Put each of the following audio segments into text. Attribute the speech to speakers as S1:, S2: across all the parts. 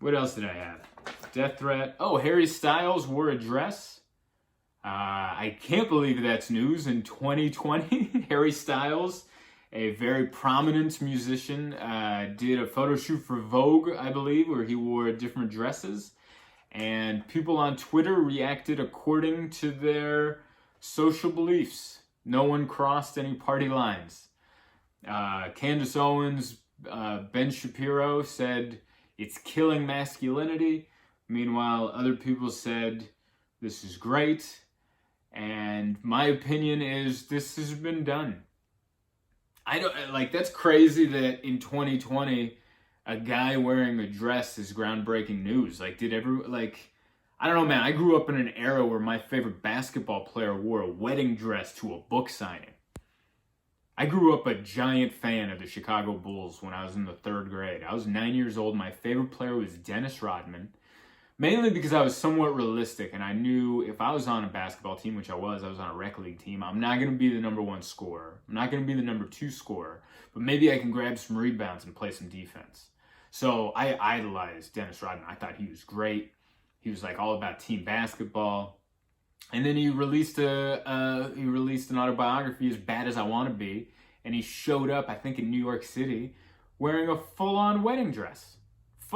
S1: What else did I have? Death threat. Oh, Harry Styles wore a dress. I can't believe that's news in 2020. Harry Styles, a very prominent musician, did a photo shoot for Vogue, I believe, where he wore different dresses. And people on Twitter reacted according to their social beliefs. No one crossed any party lines. Candace Owens, Ben Shapiro said, "It's killing masculinity." Meanwhile, other people said, "This is great." And my opinion is this has been done. I don't like, that's crazy that in 2020 a guy wearing a dress is groundbreaking news. Like, I don't know, man. I grew up in an era where my favorite basketball player wore a wedding dress to a book signing. I grew up a giant fan of the Chicago Bulls when I was in the 3rd grade. I was 9 years old. My favorite player was Dennis Rodman, mainly because I was somewhat realistic and I knew if I was on a basketball team, which I was on a rec league team, I'm not going to be the number 1 scorer. I'm not going to be the number 2 scorer, but maybe I can grab some rebounds and play some defense. So I idolized Dennis Rodman. I thought he was great. He was like all about team basketball. And then he released an autobiography, As Bad as I Want to Be, and he showed up, I think, in New York City wearing a full-on wedding dress.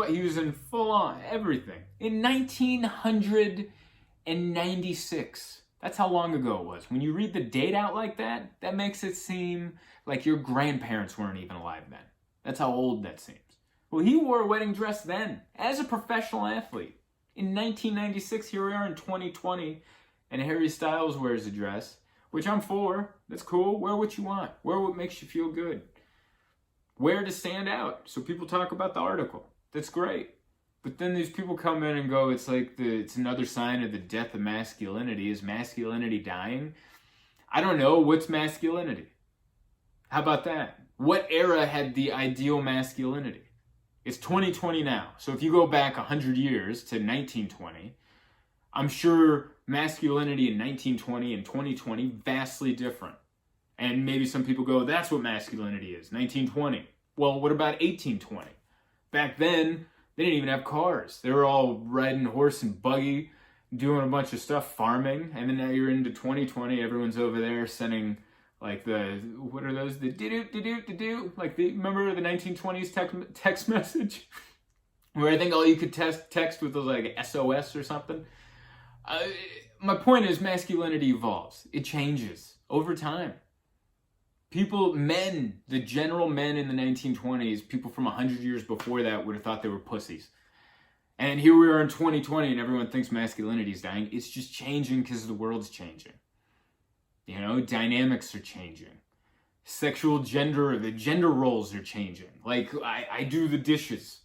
S1: He was in full-on everything. In 1996. That's how long ago it was. When you read the date out like that, that makes it seem like your grandparents weren't even alive then. That's how old that seems. Well, he wore a wedding dress then, as a professional athlete. In 1996, here we are in 2020, and Harry Styles wears a dress, which I'm for. That's cool. Wear what you want. Wear what makes you feel good. Wear to stand out, so people talk about the article. That's great. But then these people come in and go, it's like it's another sign of the death of masculinity. Is masculinity dying? I don't know. What's masculinity? How about that? What era had the ideal masculinity? It's 2020 now. So if you go back 100 years to 1920, I'm sure masculinity in 1920 and 2020, vastly different. And maybe some people go, that's what masculinity is, 1920. Well, what about 1820? Back then, they didn't even have cars. They were all riding horse and buggy, doing a bunch of stuff, farming. And then now you're into 2020, everyone's over there sending like what are those? The do-do-do-do-do-do. Like, remember the 1920s text message? Where I think all you could text with was like SOS or something. My point is masculinity evolves. It changes over time. The general men in the 1920s, people from 100 years before that would have thought they were pussies. And here we are in 2020 and everyone thinks masculinity is dying. It's just changing because the world's changing. You know, dynamics are changing. The gender roles are changing. Like, I do the dishes.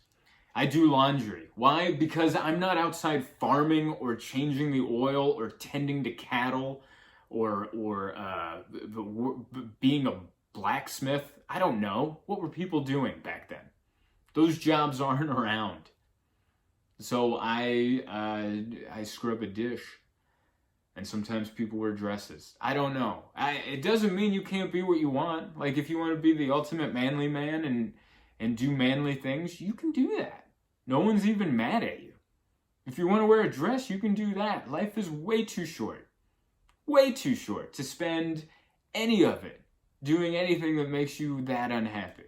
S1: I do laundry. Why? Because I'm not outside farming or changing the oil or tending to cattle or being a blacksmith. I don't know. What were people doing back then? Those jobs aren't around. So I scrub a dish. And sometimes people wear dresses. I don't know. It doesn't mean you can't be what you want. Like, if you want to be the ultimate manly man and do manly things, you can do that. No one's even mad at you. If you want to wear a dress, you can do that. Life is way too short to spend any of it doing anything that makes you that unhappy.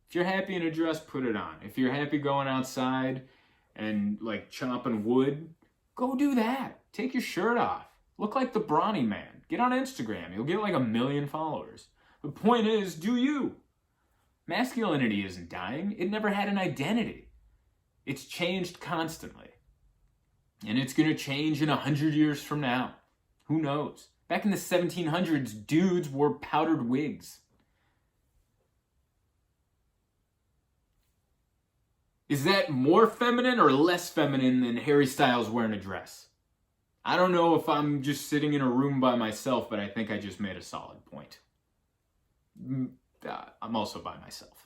S1: If you're happy in a dress, put it on. If you're happy going outside and like chopping wood, go do that. Take your shirt off. Look like the brawny man. Get on Instagram. You'll get like 1 million followers. The point is, do you. Masculinity isn't dying. It never had an identity. It's changed constantly. And it's going to change in 100 years from now. Who knows? Back in the 1700s, dudes wore powdered wigs. Is that more feminine or less feminine than Harry Styles wearing a dress? I don't know if I'm just sitting in a room by myself, but I think I just made a solid point. I'm also by myself.